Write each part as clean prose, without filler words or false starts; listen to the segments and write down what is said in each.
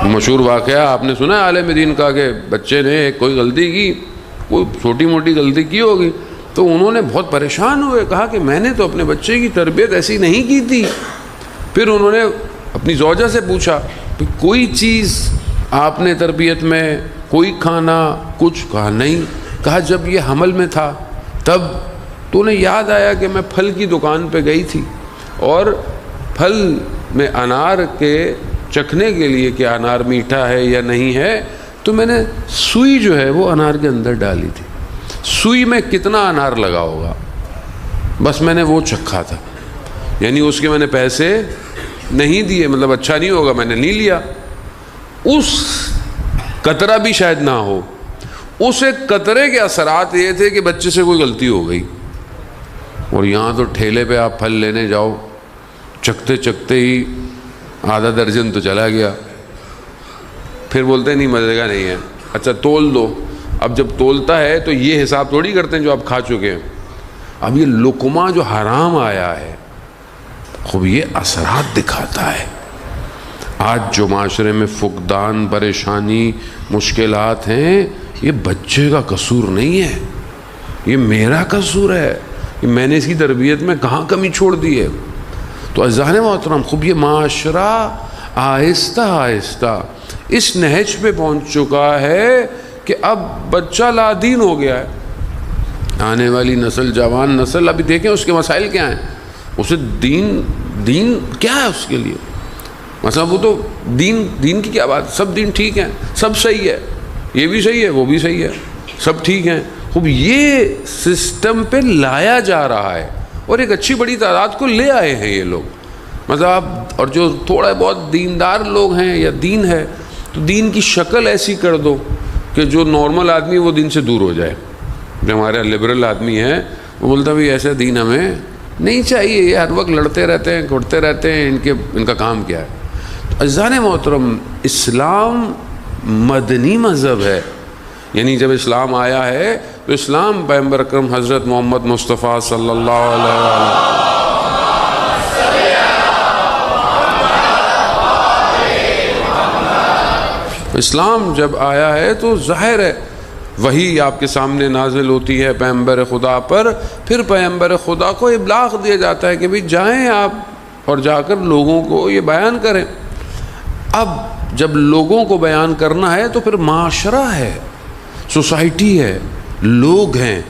مشہور واقعہ آپ نے سنا ہے عالم دین کا کہ بچے نے کوئی غلطی کی، کوئی چھوٹی موٹی غلطی کی ہوگی، تو انہوں نے بہت پریشان ہوئے، کہا کہ میں نے تو اپنے بچے کی تربیت ایسی نہیں کی تھی۔ پھر انہوں نے اپنی زوجہ سے پوچھا کہ کوئی چیز آپ نے تربیت میں، کوئی کھانا کچھ؟ کہا نہیں۔ کہا جب یہ حمل میں تھا تب تو انہیں یاد آیا کہ میں پھل کی دکان پہ گئی تھی اور پھل میں انار کے چکھنے کے لیے کہ انار میٹھا ہے یا نہیں ہے، تو میں نے سوئی جو ہے وہ انار کے اندر ڈالی تھی۔ سوئی میں کتنا انار لگا ہوگا، بس میں نے وہ چکھا تھا، یعنی اس کے میں نے پیسے نہیں دیے، مطلب اچھا نہیں ہوگا میں نے نہیں لیا۔ اس قطرہ بھی شاید نہ ہو، اس ایک قطرے کے اثرات یہ تھے کہ بچے سے کوئی غلطی ہو گئی، اور یہاں تو ٹھیلے پہ آپ پھل لینے جاؤ، چکھتے چکھتے ہی آدھا درجن تو چلا گیا، پھر بولتے نہیں مزے کا نہیں ہے، اچھا تول دو۔ اب جب تولتا ہے تو یہ حساب تھوڑی کرتے ہیں جو آپ کھا چکے ہیں، اب یہ لقمہ جو حرام آیا ہے خوب یہ اثرات دکھاتا ہے۔ آج جو معاشرے میں فقدان، پریشانی، مشکلات ہیں، یہ بچے کا قصور نہیں ہے، یہ میرا قصور ہے کہ میں نے اس کی تربیت میں کہاں کمی چھوڑ دی ہے۔ تو عزیزان محترم، خوب یہ معاشرہ آہستہ آہستہ اس نہج پہ پہنچ چکا ہے کہ اب بچہ لادین ہو گیا ہے۔ آنے والی نسل، جوان نسل، ابھی دیکھیں اس کے مسائل کیا ہیں، اسے دین کیا ہے اس کے لیے، مثلا وہ تو دین کی کیا بات، سب دین ٹھیک ہیں، سب صحیح ہے، یہ بھی صحیح ہے وہ بھی صحیح ہے، سب ٹھیک ہیں۔ خوب یہ سسٹم پہ لایا جا رہا ہے اور ایک اچھی بڑی تعداد کو لے آئے ہیں یہ لوگ، مطلب اور جو تھوڑا بہت دیندار لوگ ہیں یا دین ہے تو دین کی شکل ایسی کر دو کہ جو نارمل آدمی وہ دین سے دور ہو جائے۔ جو ہمارے لبرل آدمی ہے وہ بولتا ہے ایسا دین ہمیں نہیں چاہیے، یہ ہر وقت لڑتے رہتے ہیں، گھٹتے رہتے ہیں، ان کا کام کیا ہے۔ تو عزیزان محترم، اسلام مدنی مذہب ہے، یعنی جب اسلام آیا ہے تو اسلام پیغمبر اکرم حضرت محمد مصطفیٰ صلی اللہ علیہ وسلم، اسلام جب آیا ہے تو ظاہر ہے وہی آپ کے سامنے نازل ہوتی ہے پیغمبر خدا پر، پھر پیغمبر خدا کو ابلاغ دیا جاتا ہے کہ بھئی جائیں آپ اور جا کر لوگوں کو یہ بیان کریں۔ اب جب لوگوں کو بیان کرنا ہے تو پھر معاشرہ ہے، سوسائٹی ہے، لوگ ہیں۔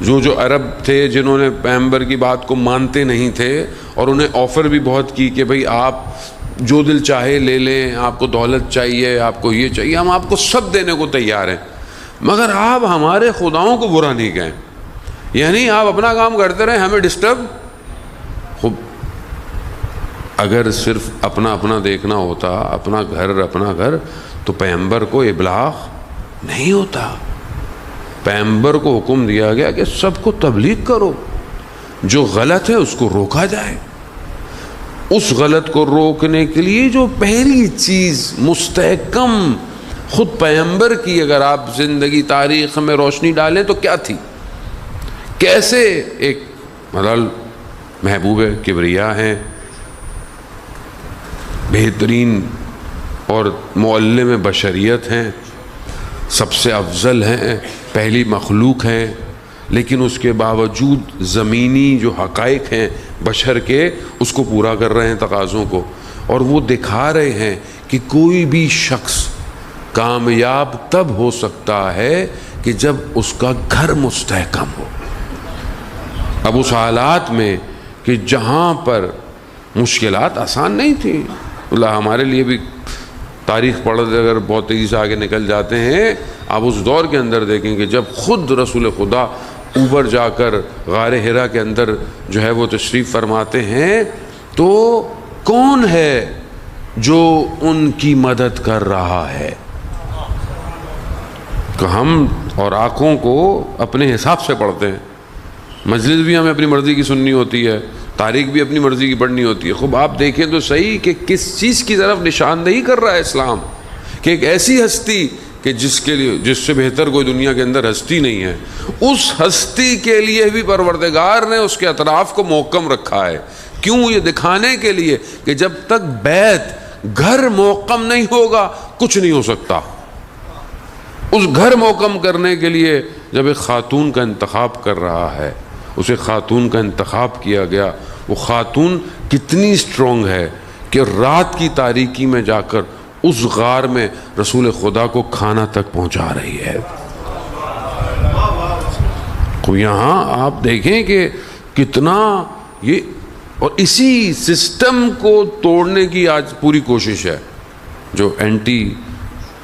جو عرب تھے جنہوں نے پیغمبر کی بات کو مانتے نہیں تھے اور انہیں آفر بھی بہت کی کہ بھئی آپ جو دل چاہے لے لیں، آپ کو دولت چاہیے، آپ کو یہ چاہیے، ہم آپ کو سب دینے کو تیار ہیں، مگر آپ ہمارے خداؤں کو برا نہیں کہیں، یعنی آپ اپنا کام کرتے رہیں، ہمیں ڈسٹرب۔ خوب اگر صرف اپنا دیکھنا ہوتا، اپنا گھر تو پیغمبر کو ابلاغ نہیں ہوتا۔ پیغمبر کو حکم دیا گیا کہ سب کو تبلیغ کرو، جو غلط ہے اس کو روکا جائے۔ اس غلط کو روکنے کے لیے جو پہلی چیز مستحکم خود پیغمبر کی اگر آپ زندگی تاریخ میں روشنی ڈالیں تو کیا تھی، کیسے ایک محبوب کبریا ہیں، بہترین اور معلم بشریت ہیں، سب سے افضل ہیں، پہلی مخلوق ہیں، لیکن اس کے باوجود زمینی جو حقائق ہیں بشر کے اس کو پورا کر رہے ہیں تقاضوں کو، اور وہ دکھا رہے ہیں کہ کوئی بھی شخص کامیاب تب ہو سکتا ہے کہ جب اس کا گھر مستحکم ہو۔ اب اس حالات میں کہ جہاں پر مشکلات آسان نہیں تھی، اللہ ہمارے لیے بھی تاریخ پڑھتے اگر بہت تیزی سے آگے نکل جاتے ہیں، آپ اس دور کے اندر دیکھیں کہ جب خود رسول خدا اوپر جا کر غار حرا کے اندر جو ہے وہ تشریف فرماتے ہیں تو کون ہے جو ان کی مدد کر رہا ہے؟ کہ ہم اور آنکھوں کو اپنے حساب سے پڑھتے ہیں، مجلس بھی ہمیں اپنی مرضی کی سننی ہوتی ہے، تاریخ بھی اپنی مرضی کی پڑھنی ہوتی ہے۔ خوب آپ دیکھیں تو صحیح کہ کس چیز کی طرف نشاندہی کر رہا ہے اسلام، کہ ایک ایسی ہستی کہ جس سے بہتر کوئی دنیا کے اندر ہستی نہیں ہے، اس ہستی کے لیے بھی پروردگار نے اس کے اطراف کو محکم رکھا ہے۔ کیوں؟ یہ دکھانے کے لیے کہ جب تک بیت گھر محکم نہیں ہوگا کچھ نہیں ہو سکتا۔ اس گھر محکم کرنے کے لیے جب ایک خاتون کا انتخاب کر رہا ہے، اسے خاتون کا انتخاب کیا گیا، وہ خاتون کتنی اسٹرانگ ہے کہ رات کی تاریکی میں جا کر اس غار میں رسول خدا کو کھانا تک پہنچا رہی ہے۔ تو یہاں آپ دیکھیں کہ کتنا یہ، اور اسی سسٹم کو توڑنے کی آج پوری کوشش ہے جو اینٹی،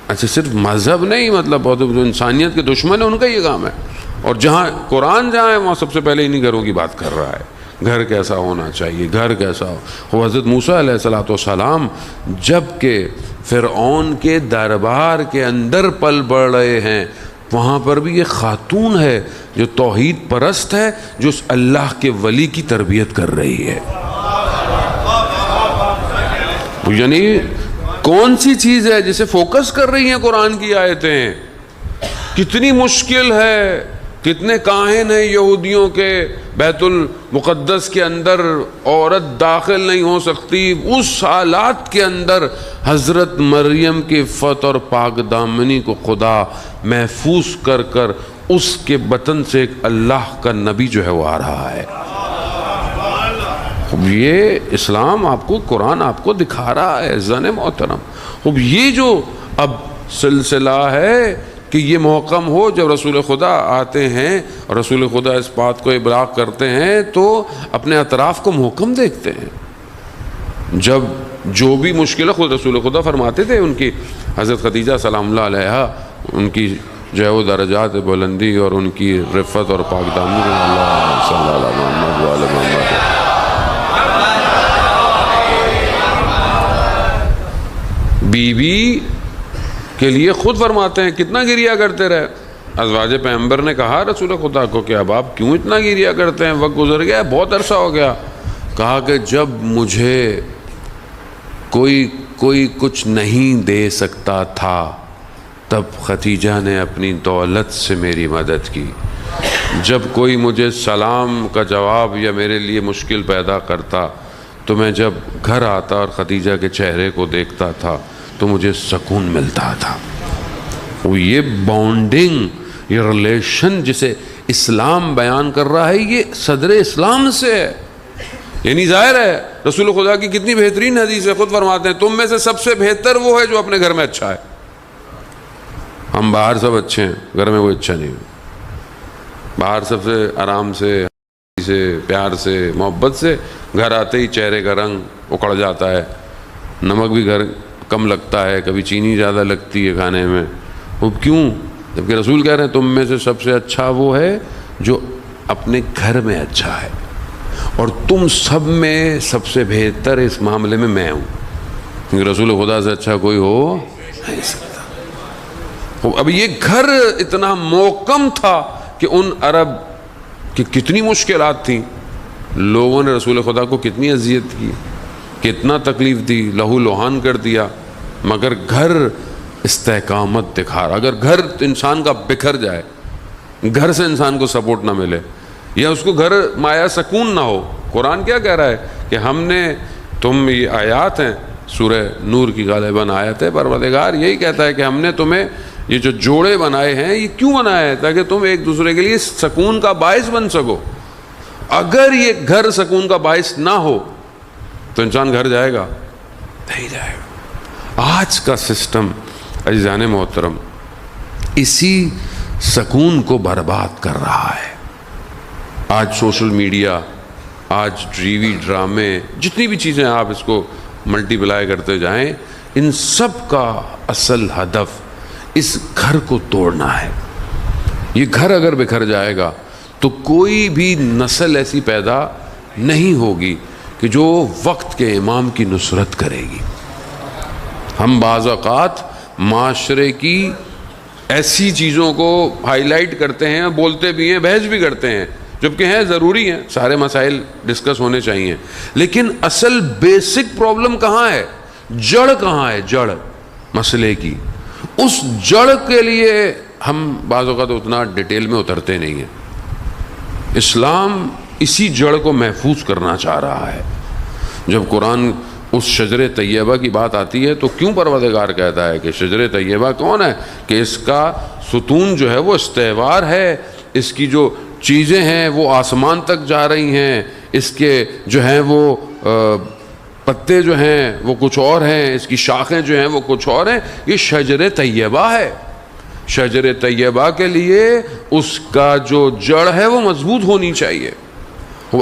اچھا صرف مذہب نہیں، مطلب جو انسانیت کے دشمن ہیں ان کا یہ کام ہے، اور جہاں قرآن جہاں ہے وہاں سب سے پہلے انہی گھروں کی بات کر رہا ہے، گھر کیسا ہونا چاہیے، گھر کیسا ہو۔ وہ حضرت موسیٰ علیہ السلام جب کہ فرعون کے دربار کے اندر پل بڑھ رہے ہیں، وہاں پر بھی ایک خاتون ہے جو توحید پرست ہے، جو اس اللہ کے ولی کی تربیت کر رہی ہے۔ یعنی کون سی چیز ہے جسے فوکس کر رہی ہیں قرآن کی آیتیں؟ کتنی مشکل ہے، کتنے کاہن ہیں یہودیوں کے بیت المقدس کے اندر عورت داخل نہیں ہو سکتی، اس حالات کے اندر حضرت مریم کی عفت اور پاک دامنی کو خدا محفوظ کر کر اس کے بطن سے ایک اللہ کا نبی جو ہے وہ آ رہا ہے۔ یہ اسلام آپ کو، قرآن آپ کو دکھا رہا ہے عزیزان محترم۔ اب یہ جو اب سلسلہ ہے کہ یہ محکم ہو، جب رسول خدا آتے ہیں اور رسول خدا اس بات کو ابلاغ کرتے ہیں تو اپنے اطراف کو محکم دیکھتے ہیں۔ جب جو بھی مشکل ہے، خود رسول خدا فرماتے تھے، ان کی حضرت خدیجہ سلام اللہ علیہا، ان کی جو ہے وہ درجات بلندی اور ان کی رفت اور پاک دامنی، اللہ صلی اللہ علیہ محمد۔ بیوی کے لیے خود فرماتے ہیں کتنا گریا کرتے رہے۔ ازواج پیغمبر نے کہا رسول خدا کو کہ اب آپ کیوں اتنا گریا کرتے ہیں، وقت گزر گیا، بہت عرصہ ہو گیا۔ کہا کہ جب مجھے کوئی کچھ نہیں دے سکتا تھا تب خدیجہ نے اپنی دولت سے میری مدد کی، جب کوئی مجھے سلام کا جواب یا میرے لیے مشکل پیدا کرتا تو میں جب گھر آتا اور خدیجہ کے چہرے کو دیکھتا تھا تو مجھے سکون ملتا تھا۔ وہ یہ بانڈنگ، یہ ریلیشن جسے اسلام بیان کر رہا ہے، یہ صدر اسلام سے ہے۔ یعنی ظاہر ہے رسول خدا کی کتنی بہترین حدیث ہے، خود فرماتے ہیں تم میں سے سب سے بہتر وہ ہے جو اپنے گھر میں اچھا ہے۔ ہم باہر سب اچھے ہیں، گھر میں کوئی اچھا نہیں ہے۔ باہر سب سے آرام سے پیار سے محبت سے، گھر آتے ہی چہرے کا رنگ اکھڑ جاتا ہے، نمک بھی گھر کم لگتا ہے، کبھی چینی زیادہ لگتی ہے کھانے میں۔ وہ کیوں؟ جبکہ رسول کہہ رہے ہیں تم میں سے سب سے اچھا وہ ہے جو اپنے گھر میں اچھا ہے، اور تم سب میں سب سے بہتر اس معاملے میں میں ہوں، کیونکہ رسول خدا سے اچھا کوئی ہو نہیں سکتا۔ اب یہ گھر اتنا محکم تھا کہ ان عرب کی کتنی مشکلات تھیں، لوگوں نے رسول خدا کو کتنی اذیت کی، کتنا تکلیف دی، لہو لوہان کر دیا، مگر گھر استحکامت دکھا رہا۔ اگر گھر انسان کا بکھر جائے، گھر سے انسان کو سپورٹ نہ ملے، یا اس کو گھر مایا سکون نہ ہو، قرآن کیا کہہ رہا ہے کہ ہم نے تم، یہ آیات ہیں سورہ نور کی غالباً آیت ہے، پروردگار یہی کہتا ہے کہ ہم نے تمہیں یہ جو جوڑے بنائے ہیں یہ کیوں بنائے ہیں؟ تاکہ تم ایک دوسرے کے لیے سکون کا باعث بن سکو۔ اگر یہ گھر سکون کا باعث نہ ہو تو انسان گھر جائے گا نہیں جائے گا۔ آج کا سسٹم عزیزان محترم اسی سکون کو برباد کر رہا ہے۔ آج سوشل میڈیا، آج ٹی وی ڈرامے، جتنی بھی چیزیں آپ اس کو ملٹی پلائی کرتے جائیں، ان سب کا اصل ہدف اس گھر کو توڑنا ہے۔ یہ گھر اگر بکھر جائے گا تو کوئی بھی نسل ایسی پیدا نہیں ہوگی کہ جو وقت کے امام کی نصرت کرے گی۔ ہم بعض اوقات معاشرے کی ایسی چیزوں کو ہائی لائٹ کرتے ہیں، بولتے بھی ہیں، بحث بھی کرتے ہیں، جبکہ ہیں ضروری ہیں، سارے مسائل ڈسکس ہونے چاہیے، لیکن اصل بیسک پرابلم کہاں ہے، جڑ کہاں ہے، جڑ مسئلے کی، اس جڑ کے لیے ہم بعض اوقات اتنا ڈیٹیل میں اترتے نہیں ہیں۔ اسلام اسی جڑ کو محفوظ کرنا چاہ رہا ہے۔ جب قرآن اس شجر طیبہ کی بات آتی ہے تو کیوں پروردگار کہتا ہے کہ شجر طیبہ کون ہے؟ کہ اس کا ستون جو ہے وہ استوار ہے، اس کی جو چیزیں ہیں وہ آسمان تک جا رہی ہیں، اس کے جو ہیں وہ پتے جو ہیں وہ کچھ اور ہیں، اس کی شاخیں جو ہیں وہ کچھ اور ہیں. یہ شجر طیبہ ہے. شجر طیبہ کے لیے اس کا جو جڑ ہے وہ مضبوط ہونی چاہیے.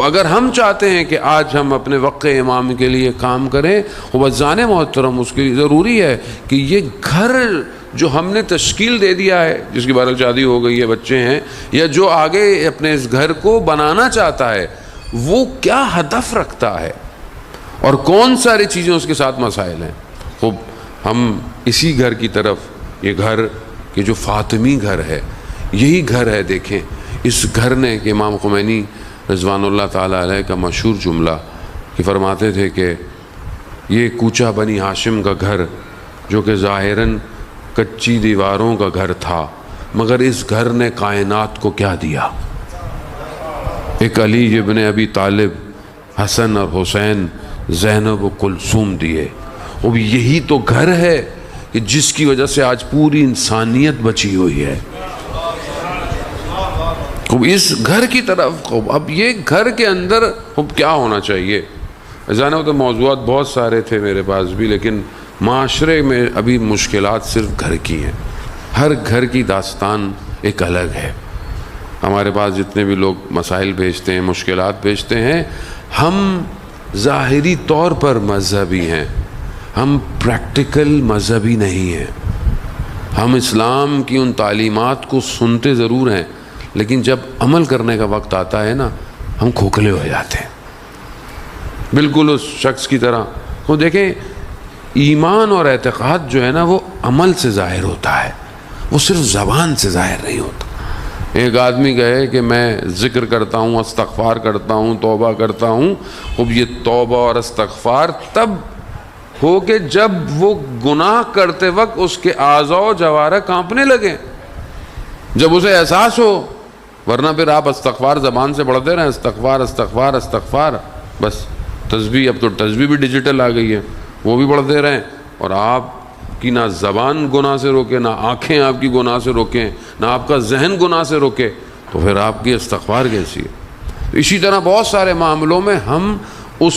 اگر ہم چاہتے ہیں کہ آج ہم اپنے وقت امام کے لیے کام کریں، وزان محترم اس کے لیے ضروری ہے کہ یہ گھر جو ہم نے تشکیل دے دیا ہے، جس کی بہرحال شادی ہو گئی ہے، بچے ہیں، یا جو آگے اپنے اس گھر کو بنانا چاہتا ہے، وہ کیا ہدف رکھتا ہے اور کون ساری چیزیں اس کے ساتھ مسائل ہیں. خوب ہم اسی گھر کی طرف، یہ گھر کہ جو فاطمی گھر ہے، یہی گھر ہے. دیکھیں اس گھر نے کہ امام خمینی رضوان اللہ تعالیٰ علیہ کا مشہور جملہ کہ فرماتے تھے کہ یہ کوچہ بنی ہاشم کا گھر جو کہ ظاہراً کچی دیواروں کا گھر تھا، مگر اس گھر نے کائنات کو کیا دیا؟ ایک علی ابن ابی طالب، حسن اور حسین، زینب و کلثوم دیے. وہ یہی تو گھر ہے کہ جس کی وجہ سے آج پوری انسانیت بچی ہوئی ہے. اس گھر کی طرف اب یہ گھر کے اندر کیا ہونا چاہیے؟ جانا تو موضوعات بہت سارے تھے میرے پاس بھی، لیکن معاشرے میں ابھی مشکلات صرف گھر کی ہیں. ہر گھر کی داستان ایک الگ ہے. ہمارے پاس جتنے بھی لوگ مسائل بھیجتے ہیں، مشکلات بھیجتے ہیں، ہم ظاہری طور پر مذہبی ہیں، ہم پریکٹیکل مذہبی نہیں ہیں. ہم اسلام کی ان تعلیمات کو سنتے ضرور ہیں، لیکن جب عمل کرنے کا وقت آتا ہے نا، ہم کھوکھلے ہو جاتے ہیں، بالکل اس شخص کی طرح. وہ دیکھیں ایمان اور اعتقاد جو ہے نا وہ عمل سے ظاہر ہوتا ہے، وہ صرف زبان سے ظاہر نہیں ہوتا. ایک آدمی کہے کہ میں ذکر کرتا ہوں، استغفار کرتا ہوں، توبہ کرتا ہوں. اب یہ توبہ اور استغفار تب ہو کہ جب وہ گناہ کرتے وقت اس کے اعضاء و جوارح کانپنے لگیں، جب اسے احساس ہو. ورنہ پھر آپ استغفار زبان سے پڑھتے رہیں، استغفار استغفار استغفار، بس. تسبیح، اب تو تسبیح بھی ڈیجیٹل آ گئی ہے، وہ بھی پڑھتے رہیں، اور آپ کی نہ زبان گناہ سے روکے، نہ آنکھیں آپ کی گناہ سے روکیں، نہ آپ کا ذہن گناہ سے روکے، تو پھر آپ کی استغفار کیسی ہے؟ اسی طرح بہت سارے معاملوں میں ہم اس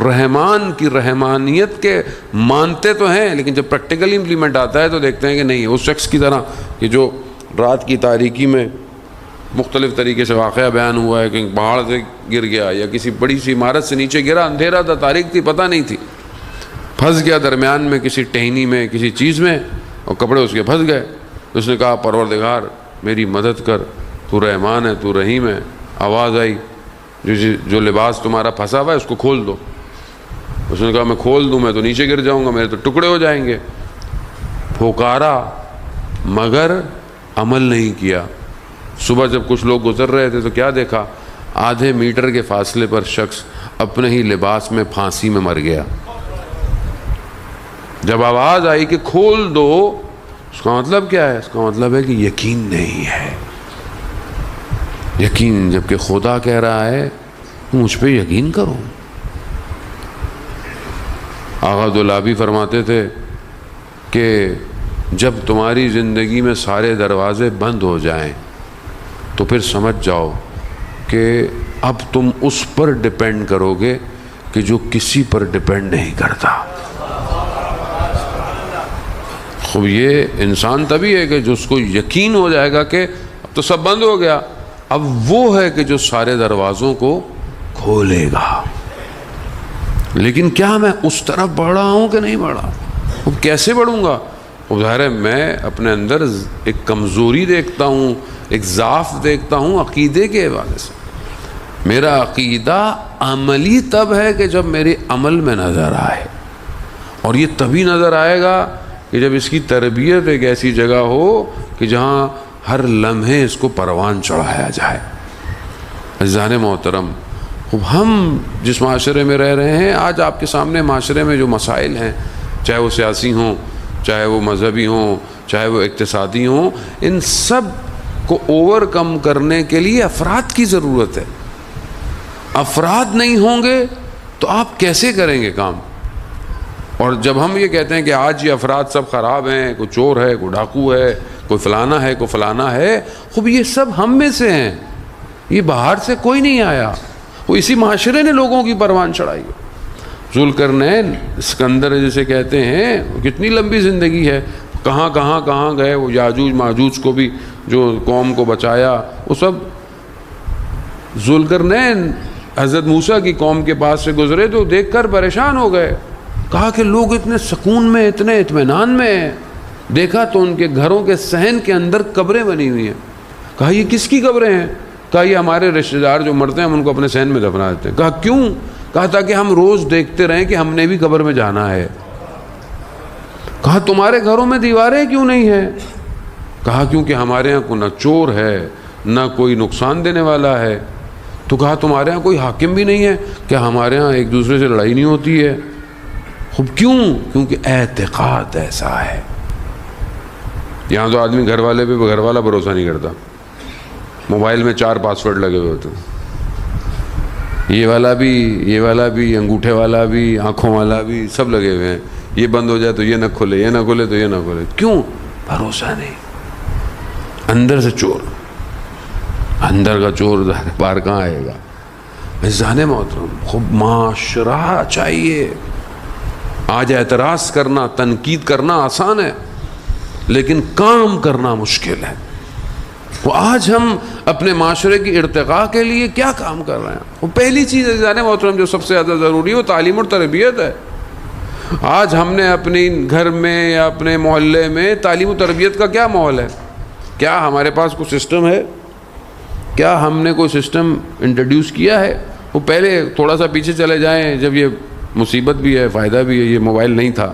رحمان کی رحمانیت کے مانتے تو ہیں، لیکن جب پریکٹیکلی امپلیمنٹ آتا ہے تو دیکھتے ہیں کہ نہیں. اس شخص کی طرح کہ جو رات کی تاریکی میں مختلف طریقے سے واقعہ بیان ہوا ہے کہ پہاڑ سے گر گیا یا کسی بڑی سی عمارت سے نیچے گرا، اندھیرا تھا، تاریک تھی، پتہ نہیں تھی، پھنس گیا درمیان میں کسی ٹہنی میں، کسی چیز میں، اور کپڑے اس کے پھنس گئے. اس نے کہا پروردگار میری مدد کر، تو رحمان ہے، تو رحیم ہے. آواز آئی جو لباس تمہارا پھنسا ہوا ہے اس کو کھول دو. اس نے کہا میں کھول دوں، میں تو نیچے گر جاؤں گا، میرے تو ٹکڑے ہو جائیں گے. پھکارا مگر عمل نہیں کیا. صبح جب کچھ لوگ گزر رہے تھے تو کیا دیکھا؟ آدھے میٹر کے فاصلے پر شخص اپنے ہی لباس میں پھانسی میں مر گیا. جب آواز آئی کہ کھول دو، اس کا مطلب کیا ہے؟ اس کا مطلب ہے کہ یقین نہیں ہے. یقین، جبکہ خدا کہہ رہا ہے مجھ پہ یقین کرو. آغا دولابی فرماتے تھے کہ جب تمہاری زندگی میں سارے دروازے بند ہو جائیں تو پھر سمجھ جاؤ کہ اب تم اس پر ڈیپینڈ کرو گے کہ جو کسی پر ڈیپینڈ نہیں کرتا. خوب یہ انسان تبھی ہے کہ جو اس کو یقین ہو جائے گا کہ اب تو سب بند ہو گیا، اب وہ ہے کہ جو سارے دروازوں کو کھولے گا. لیکن کیا میں اس طرف بڑھ رہا ہوں کہ نہیں بڑھ رہا؟ اب کیسے بڑھوں گا؟ ظاہر ہے میں اپنے اندر ایک کمزوری دیکھتا ہوں، ایک ضعف دیکھتا ہوں عقیدے کے حوالے سے. میرا عقیدہ عملی تب ہے کہ جب میرے عمل میں نظر آئے، اور یہ تبھی نظر آئے گا کہ جب اس کی تربیت ایک ایسی جگہ ہو کہ جہاں ہر لمحے اس کو پروان چڑھایا جائے. عزیزان محترم، ہم جس معاشرے میں رہ رہے ہیں، آج آپ کے سامنے معاشرے میں جو مسائل ہیں، چاہے وہ سیاسی ہوں، چاہے وہ مذہبی ہوں، چاہے وہ اقتصادی ہوں، ان سب کو اوور کم کرنے کے لیے افراد کی ضرورت ہے. افراد نہیں ہوں گے تو آپ کیسے کریں گے کام؟ اور جب ہم یہ کہتے ہیں کہ آج یہ افراد سب خراب ہیں، کوئی چور ہے، کوئی ڈاکو ہے، کوئی فلانا ہے، کوئی فلانا ہے، خوب یہ سب ہم میں سے ہیں، یہ باہر سے کوئی نہیں آیا، وہ اسی معاشرے نے لوگوں کی پروان چڑھائی ہے۔ ذوالقرنین اسکندر جسے کہتے ہیں، کتنی لمبی زندگی ہے، کہاں کہاں کہاں گئے، وہ یاجوج ماجوج کو بھی جو قوم کو بچایا، وہ سب ذوالقرنین حضرت موسیٰ کی قوم کے پاس سے گزرے تو دیکھ کر پریشان ہو گئے، کہا کہ لوگ اتنے سکون میں، اتنے اطمینان میں ہیں، دیکھا تو ان کے گھروں کے صحن کے اندر قبریں بنی ہوئی ہیں۔ کہا یہ کس کی قبریں ہیں؟ کہا یہ ہمارے رشتہ دار جو مرتے ہیں ہم ان کو اپنے صحن میں دفنا دیتے ہیں۔ کہا کیوں؟ کہا تاکہ ہم روز دیکھتے رہیں کہ ہم نے بھی قبر میں جانا ہے۔ کہا تمہارے گھروں میں دیواریں کیوں نہیں ہیں؟ کہا کیونکہ ہمارے ہاں کوئی نہ چور ہے نہ کوئی نقصان دینے والا ہے۔ تو کہا تمہارے ہاں کوئی حاکم بھی نہیں ہے؟ کیا ہمارے ہاں ایک دوسرے سے لڑائی نہیں ہوتی ہے؟ خوب کیوں؟ کیونکہ اعتقاد ایسا ہے۔ یہاں تو آدمی گھر والے پہ گھر والا بھروسہ نہیں کرتا، موبائل میں 4 پاسورڈ لگے ہوئے ہوتے ہیں، یہ والا بھی انگوٹھے والا بھی آنکھوں والا بھی سب لگے ہوئے ہیں، یہ بند ہو جائے تو یہ نہ کھلے، یہ نہ کھلے تو یہ نہ کھلے۔ کیوں؟ بھروسہ نہیں۔ اندر سے چور، اندر کا چور باہر کہاں آئے گا؟ عزیزان محترم، خوب معاشرہ چاہیے۔ آج اعتراض کرنا، تنقید کرنا آسان ہے، لیکن کام کرنا مشکل ہے۔ وہ آج ہم اپنے معاشرے کی ارتقاء کے لیے کیا کام کر رہے ہیں؟ وہ پہلی چیز عزیزان محترم جو سب سے زیادہ ضروری ہے وہ تعلیم اور تربیت ہے۔ آج ہم نے اپنے گھر میں یا اپنے محلے میں تعلیم و تربیت کا کیا ماحول ہے؟ کیا ہمارے پاس کوئی سسٹم ہے؟ کیا ہم نے کوئی سسٹم انٹروڈیوس کیا ہے؟ وہ پہلے تھوڑا سا پیچھے چلے جائیں، جب یہ مصیبت بھی ہے فائدہ بھی ہے، یہ موبائل نہیں تھا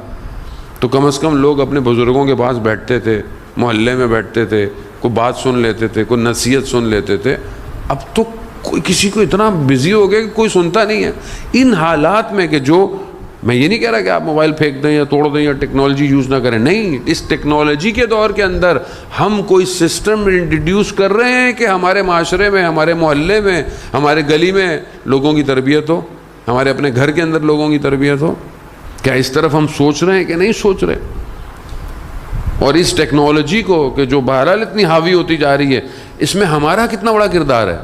تو کم از کم لوگ اپنے بزرگوں کے پاس بیٹھتے تھے، محلے میں بیٹھتے تھے، کوئی بات سن لیتے تھے، کوئی نصیحت سن لیتے تھے۔ اب تو کوئی کسی کو اتنا بزی ہو گیا کہ کوئی سنتا نہیں ہے۔ ان حالات میں کہ جو میں یہ نہیں کہہ رہا کہ آپ موبائل پھینک دیں یا توڑ دیں یا ٹیکنالوجی یوز نہ کریں، نہیں، اس ٹیکنالوجی کے دور کے اندر ہم کوئی سسٹم انٹروڈیوس کر رہے ہیں کہ ہمارے معاشرے میں، ہمارے محلے میں، ہمارے گلی میں لوگوں کی تربیت ہو، ہمارے اپنے گھر کے اندر لوگوں کی تربیت ہو۔ کیا اس طرف ہم سوچ رہے ہیں کہ نہیں سوچ رہے؟ اور اس ٹیکنالوجی کو کہ جو بہرحال اتنی حاوی ہوتی جا رہی ہے، اس میں ہمارا کتنا بڑا کردار ہے؟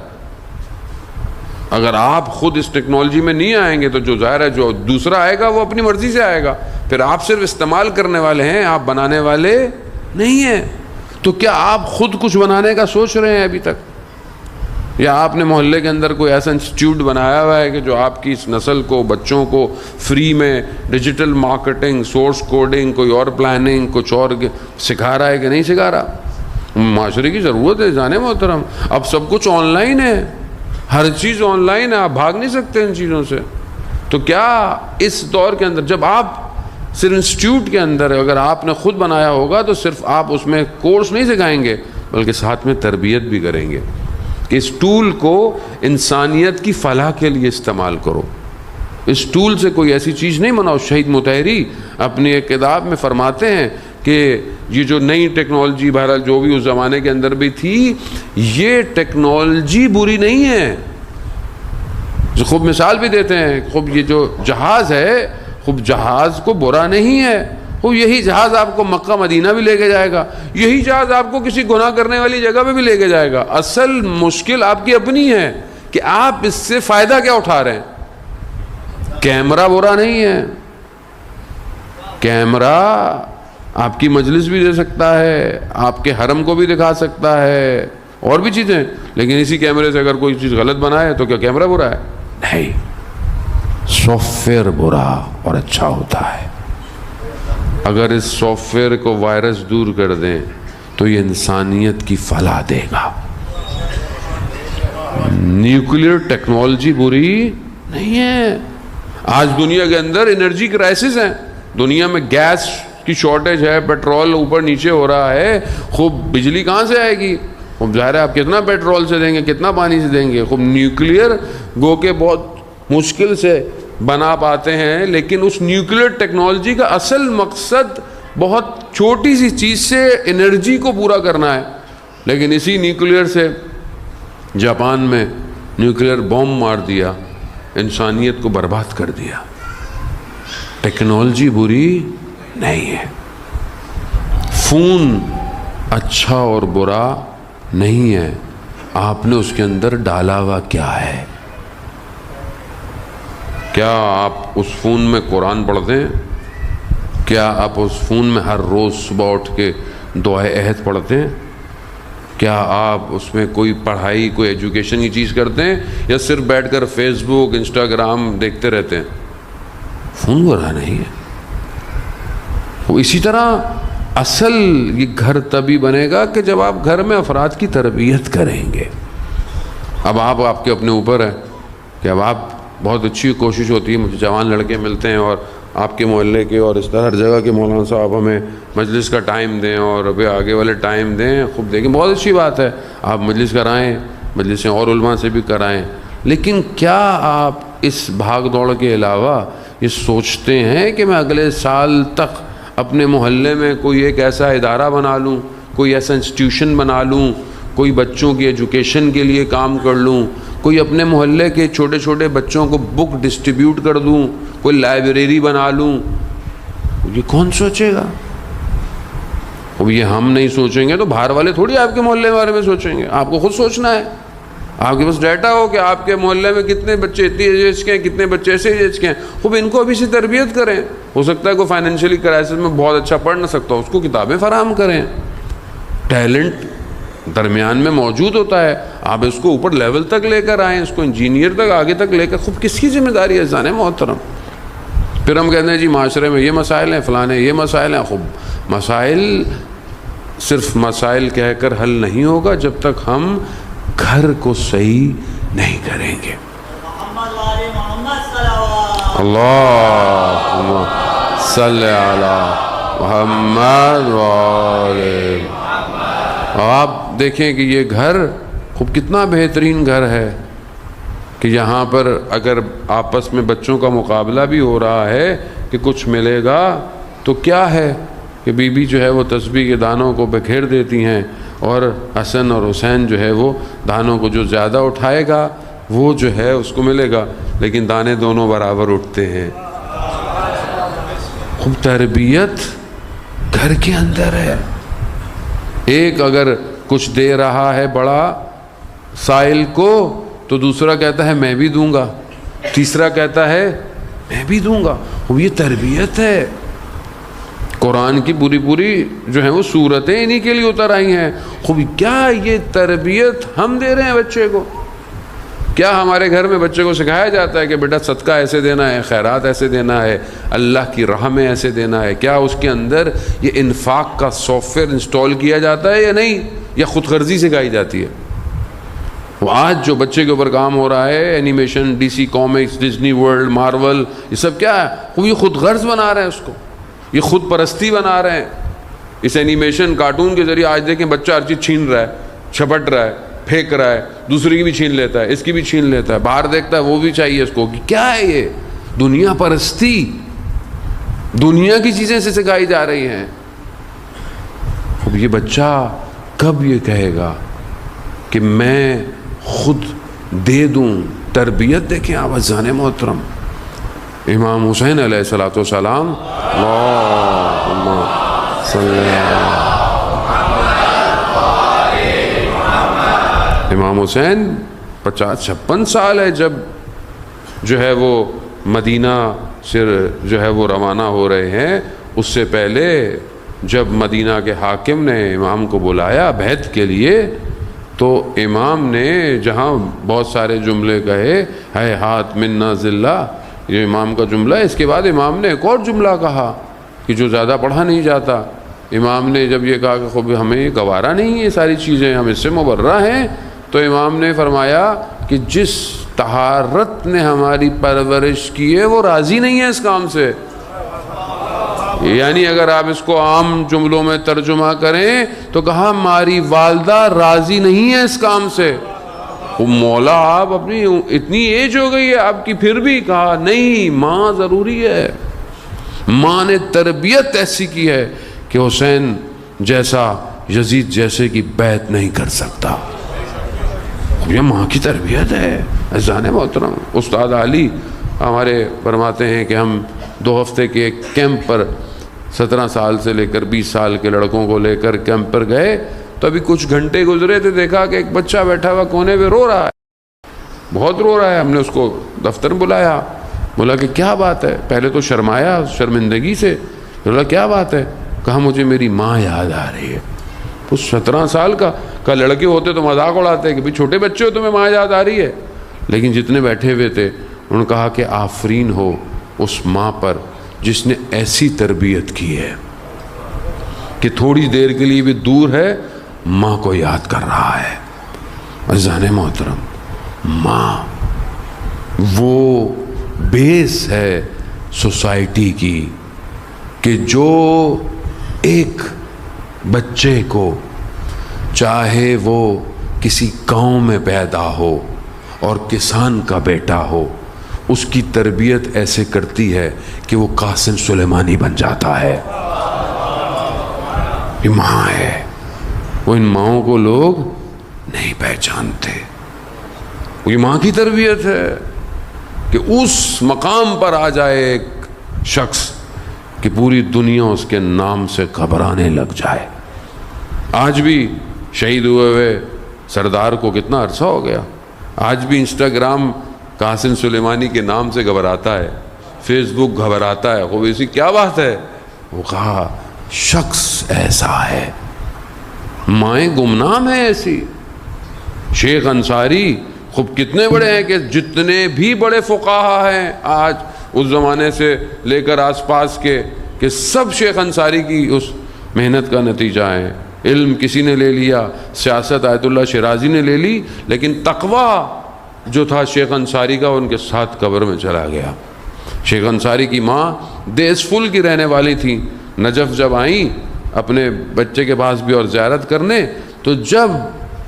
اگر آپ خود اس ٹیکنالوجی میں نہیں آئیں گے تو جو ظاہر ہے جو دوسرا آئے گا وہ اپنی مرضی سے آئے گا، پھر آپ صرف استعمال کرنے والے ہیں، آپ بنانے والے نہیں ہیں۔ تو کیا آپ خود کچھ بنانے کا سوچ رہے ہیں ابھی تک؟ یا آپ نے محلے کے اندر کوئی ایسا انسٹیٹیوٹ بنایا ہوا ہے کہ جو آپ کی اس نسل کو، بچوں کو فری میں ڈیجیٹل مارکیٹنگ، سورس کوڈنگ، کوئی اور پلاننگ، کچھ اور سکھا رہا ہے کہ نہیں سکھا رہا؟ معاشرے کی ضرورت ہے جانے محترم، اب سب کچھ آن لائن ہے، ہر چیز آن لائن ہے، آپ بھاگ نہیں سکتے ان چیزوں سے۔ تو کیا اس دور کے اندر جب آپ صرف انسٹیٹیوٹ کے اندر اگر آپ نے خود بنایا ہوگا تو صرف آپ اس میں کورس نہیں سکھائیں گے بلکہ ساتھ میں تربیت بھی کریں گے کہ اس ٹول کو انسانیت کی فلاح کے لیے استعمال کرو، اس ٹول سے کوئی ایسی چیز نہیں بناؤ۔ شہید مطہری اپنی ایک کتاب میں فرماتے ہیں کہ یہ جو نئی ٹیکنالوجی بہرحال جو بھی اس زمانے کے اندر بھی تھی، یہ ٹیکنالوجی بری نہیں ہے۔ خوب مثال بھی دیتے ہیں، خوب یہ جو جہاز ہے، خوب جہاز کو برا نہیں ہے، خوب یہی جہاز آپ کو مکہ مدینہ بھی لے کے جائے گا، یہی جہاز آپ کو کسی گناہ کرنے والی جگہ پہ بھی لے کے جائے گا۔ اصل مشکل آپ کی اپنی ہے کہ آپ اس سے فائدہ کیا اٹھا رہے ہیں۔ کیمرہ برا نہیں ہے، کیمرہ آپ کی مجلس بھی دے سکتا ہے، آپ کے حرم کو بھی دکھا سکتا ہے، اور بھی چیزیں، لیکن اسی کیمرے سے اگر کوئی چیز غلط بنائے تو کیا کیمرہ برا ہے؟ نہیں، سافٹ ویئر برا اور اچھا ہوتا ہے۔ اگر اس سافٹ ویئر کو وائرس دور کر دیں تو یہ انسانیت کی فلاح دے گا۔ نیوکلیئر ٹیکنالوجی بری نہیں ہے۔ آج دنیا کے اندر انرجی کرائسس ہیں، دنیا میں گیس کی شارٹیج ہے، پیٹرول اوپر نیچے ہو رہا ہے، خوب بجلی کہاں سے آئے گی؟ خوب ظاہر ہے آپ کتنا پیٹرول سے دیں گے، کتنا پانی سے دیں گے؟ خوب نیوکلیئر گو کے بہت مشکل سے بنا پاتے ہیں، لیکن اس نیوکلیئر ٹیکنالوجی کا اصل مقصد بہت چھوٹی سی چیز سے انرجی کو پورا کرنا ہے، لیکن اسی نیوکلیئر سے جاپان میں نیوکلیئر بوم مار دیا، انسانیت کو برباد کر دیا۔ ٹیکنالوجی بری نہیں ہے، فون اچھا اور برا نہیں ہے، آپ نے اس کے اندر ڈالا ہوا کیا ہے؟ کیا آپ اس فون میں قرآن پڑھتے ہیں؟ کیا آپ اس فون میں ہر روز صبح اٹھ کے دعائے عہد پڑھتے ہیں؟ کیا آپ اس میں کوئی پڑھائی، کوئی ایجوکیشن کی چیز کرتے ہیں، یا صرف بیٹھ کر فیس بک، انسٹاگرام دیکھتے رہتے ہیں؟ فون برا نہیں ہے۔ وہ اسی طرح اصل یہ گھر تبھی بنے گا کہ جب آپ گھر میں افراد کی تربیت کریں گے۔ اب آپ کے اپنے اوپر ہے کہ اب آپ بہت اچھی کوشش ہوتی ہے، مجھے جوان لڑکے ملتے ہیں اور آپ کے محلے کے اور اس طرح ہر جگہ کے مولانا صاحب ہمیں مجلس کا ٹائم دیں اور ابھی آگے والے ٹائم دیں، خوب دیکھیں، بہت اچھی بات ہے، آپ مجلس کرائیں، مجلسیں اور علماء سے بھی کرائیں، لیکن کیا آپ اس بھاگ دوڑ کے علاوہ یہ سوچتے ہیں کہ میں اگلے سال تک اپنے محلے میں کوئی ایک ایسا ادارہ بنا لوں، کوئی ایسا انسٹیٹیوشن بنا لوں، کوئی بچوں کی ایجوکیشن کے لیے کام کر لوں، کوئی اپنے محلے کے چھوٹے چھوٹے بچوں کو بک ڈسٹریبیوٹ کر دوں، کوئی لائبریری بنا لوں؟ یہ کون سوچے گا؟ اب یہ ہم نہیں سوچیں گے تو باہر والے تھوڑی آپ کے محلے کے بارے میں سوچیں گے، آپ کو خود سوچنا ہے۔ آپ کے پاس ڈیٹا ہو کہ آپ کے محلے میں کتنے بچے اتنی ایج کے ہیں، کتنے بچے ایسے ایج کے ہیں، خوب ان کو ابھی سے تربیت کریں۔ ہو سکتا ہے کوئی فائنینشلی کرائسس میں بہت اچھا پڑھ نہ سکتا، اس کو کتابیں فراہم کریں۔ ٹیلنٹ درمیان میں موجود ہوتا ہے، آپ اس کو اوپر لیول تک لے کر آئیں، اس کو انجینئر تک آگے تک لے کر، خوب کس کی ذمہ داری ہے عزیزان محترم؟ پھر ہم کہتے ہیں جی معاشرے میں یہ مسائل ہیں، فلانے یہ مسائل ہیں۔ خوب مسائل صرف مسائل کہہ کر حل نہیں ہوگا جب تک ہم گھر کو صحیح نہیں کریں گے۔ اللہم صلی علی محمد وآلہ۔ آپ دیکھیں کہ یہ گھر خوب کتنا بہترین گھر ہے کہ یہاں پر اگر آپس میں بچوں کا مقابلہ بھی ہو رہا ہے کہ کچھ ملے گا تو کیا ہے کہ بی بی جو ہے وہ تسبیح کے دانوں کو بکھیر دیتی ہیں اور حسن اور حسین جو ہے وہ دانوں کو جو زیادہ اٹھائے گا وہ جو ہے اس کو ملے گا، لیکن دانے دونوں برابر اٹھتے ہیں۔ خوب تربیت گھر کے اندر ہے۔ ایک اگر کچھ دے رہا ہے بڑا سائل کو تو دوسرا کہتا ہے میں بھی دوں گا، تیسرا کہتا ہے میں بھی دوں گا۔ وہ یہ تربیت ہے۔ قرآن کی پوری جو ہیں وہ صورتیں انہی کے لیے اتر آئی ہیں۔ خوب کیا یہ تربیت ہم دے رہے ہیں بچے کو؟ کیا ہمارے گھر میں بچے کو سکھایا جاتا ہے کہ بیٹا صدقہ ایسے دینا ہے، خیرات ایسے دینا ہے، اللہ کی راہ میں ایسے دینا ہے؟ کیا اس کے اندر یہ انفاق کا سافٹ ویئر انسٹال کیا جاتا ہے یا نہیں، یا خود غرضی سکھائی جاتی ہے؟ وہ آج جو بچے کے اوپر کام ہو رہا ہے، animation, D C comics, Disney World, Marvel, یہ سب کیا ہے؟ وہ یہ خود غرض بنا رہے ہیں اس کو، یہ خود پرستی بنا رہے ہیں۔ اس اینیمیشن کارٹون کے ذریعے آج دیکھیں بچہ ہر چیز چھین رہا ہے، چھپٹ رہا ہے، پھینک رہا ہے، دوسرے کی بھی چھین لیتا ہے، اس کی بھی چھین لیتا ہے، باہر دیکھتا ہے وہ بھی چاہیے اس کو۔ کیا ہے یہ؟ دنیا پرستی، دنیا کی چیزیں سے سکھائی جا رہی ہیں۔ اب یہ بچہ کب یہ کہے گا کہ میں خود دے دوں؟ تربیت دیکھیں آپ عزیزان محترم، امام حسین علیہ السلام، اللہم صلی علی امام حسین 50-56 سال ہے جب جو ہے وہ مدینہ سے جو ہے وہ روانہ ہو رہے ہیں۔ اس سے پہلے جب مدینہ کے حاکم نے امام کو بلایا بیعت کے لیے تو امام نے جہاں بہت سارے جملے کہے، ہے ہاتھ منا ذلہ، یہ امام کا جملہ ہے۔ اس کے بعد امام نے ایک اور جملہ کہا کہ جو زیادہ پڑھا نہیں جاتا۔ امام نے جب یہ کہا کہ خوب ہمیں گوارا نہیں یہ ساری چیزیں، ہم اس سے مبرہ ہیں، تو امام نے فرمایا کہ جس طہارت نے ہماری پرورش کی ہے وہ راضی نہیں ہے اس کام سے۔ یعنی اگر آپ اس کو عام جملوں میں ترجمہ کریں تو کہا ہماری والدہ راضی نہیں ہے اس کام سے۔ وہ مولا آپ اپنی اتنی ایج ہو گئی ہے آپ کی، پھر بھی کہا نہیں ماں ضروری ہے۔ ماں نے تربیت ایسی کی ہے کہ حسین جیسا یزید جیسے کی بیعت نہیں کر سکتا۔ یہ ماں کی تربیت ہے عزیزان محترم۔ استاد علی ہمارے فرماتے ہیں کہ ہم 2 ہفتے کے ایک کیمپ پر 17 سال سے لے کر 20 سال کے لڑکوں کو لے کر کیمپ پر گئے تو ابھی کچھ گھنٹے گزرے تھے، دیکھا کہ ایک بچہ بیٹھا ہوا کونے پہ رو رہا ہے، بہت رو رہا ہے۔ ہم نے اس کو دفتر بلایا، بولا کہ کیا بات ہے؟ پہلے تو شرمایا شرمندگی سے، بولا کیا بات ہے؟ کہا مجھے میری ماں یاد آ رہی ہے۔ تو 17 سال کا لڑکے ہوتے تو مذاق اڑاتے کہ بھئی چھوٹے بچے ہو تمہیں ماں یاد آ رہی ہے، لیکن جتنے بیٹھے ہوئے تھے انہوں نے کہا کہ آفرین ہو اس ماں پر جس نے ایسی تربیت کی ہے کہ تھوڑی دیر کے لیے بھی دور ہے ماں کو یاد کر رہا ہے۔ عزیزان محترم، ماں وہ بیس ہے سوسائٹی کی کہ جو ایک بچے کو، چاہے وہ کسی گاؤں میں پیدا ہو اور کسان کا بیٹا ہو، اس کی تربیت ایسے کرتی ہے کہ وہ قاسم سلیمانی بن جاتا ہے۔ یہ ماں ہے، وہ ان ماؤں کو لوگ نہیں پہچانتے۔ یہ ماں کی تربیت ہے کہ اس مقام پر آ جائے ایک شخص کہ پوری دنیا اس کے نام سے گھبرانے لگ جائے۔ آج بھی شہید ہوئے سردار کو کتنا عرصہ ہو گیا، آج بھی انسٹاگرام قاسم سلیمانی کے نام سے گھبراتا ہے، فیس بک گھبراتا ہے۔ وہ ایسی کیا بات ہے؟ وہ کہا شخص ایسا ہے، مائیں گمنام ہیں ایسی۔ شیخ انصاری خوب کتنے بڑے ہیں کہ جتنے بھی بڑے فقہا ہیں آج اس زمانے سے لے کر آس پاس کے، کہ سب شیخ انصاری کی اس محنت کا نتیجہ ہے۔ علم کسی نے لے لیا، سیاست آیت اللہ شیرازی نے لے لی، لیکن تقویٰ جو تھا شیخ انصاری کا ان کے ساتھ قبر میں چلا گیا۔ شیخ انصاری کی ماں دیس فل کی رہنے والی تھی، نجف جب آئیں اپنے بچے کے پاس بھی اور زیارت کرنے، تو جب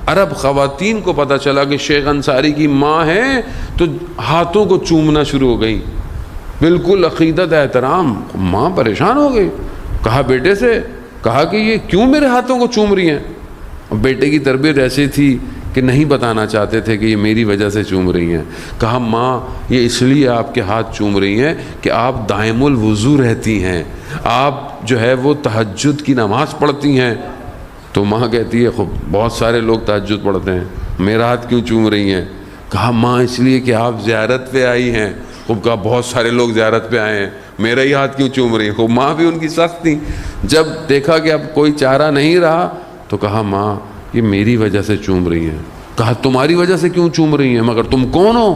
عرب خواتین کو پتہ چلا کہ شیخ انصاری کی ماں ہے تو ہاتھوں کو چومنا شروع ہو گئی، بالکل عقیدت احترام۔ ماں پریشان ہو گئی، کہا بیٹے سے، کہا کہ یہ کیوں میرے ہاتھوں کو چوم رہی ہیں؟ اور بیٹے کی تربیت ایسی تھی کہ نہیں بتانا چاہتے تھے کہ یہ میری وجہ سے چوم رہی ہیں۔ کہا ماں یہ اس لیے آپ کے ہاتھ چوم رہی ہیں کہ آپ دائم الوضو رہتی ہیں، آپ جو ہے وہ تہجد کی نماز پڑھتی ہیں۔ تو ماں کہتی ہے خوب بہت سارے لوگ تہجد پڑھتے ہیں، میرا ہاتھ کیوں چوم رہی ہیں؟ کہا ماں اس لیے کہ آپ زیارت پہ آئی ہیں۔ خوب کہا بہت سارے لوگ زیارت پہ آئے ہیں، میرا ہی ہاتھ کیوں چوم رہی ہیں؟ خوب ماں بھی ان کی سخت تھی۔ جب دیکھا کہ اب کوئی چارہ نہیں رہا تو کہا ماں یہ میری وجہ سے چوم رہی ہیں۔ کہا تمہاری وجہ سے کیوں چوم رہی ہیں؟ مگر تم کون ہو؟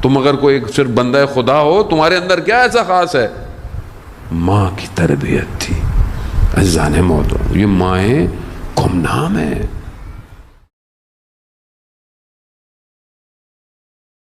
تم اگر کوئی صرف بندہ خدا ہو، تمہارے اندر کیا ایسا خاص ہے؟ ماں کی تربیت تھی۔ عزیزان محترم، یہ مائیں گمنام ہیں۔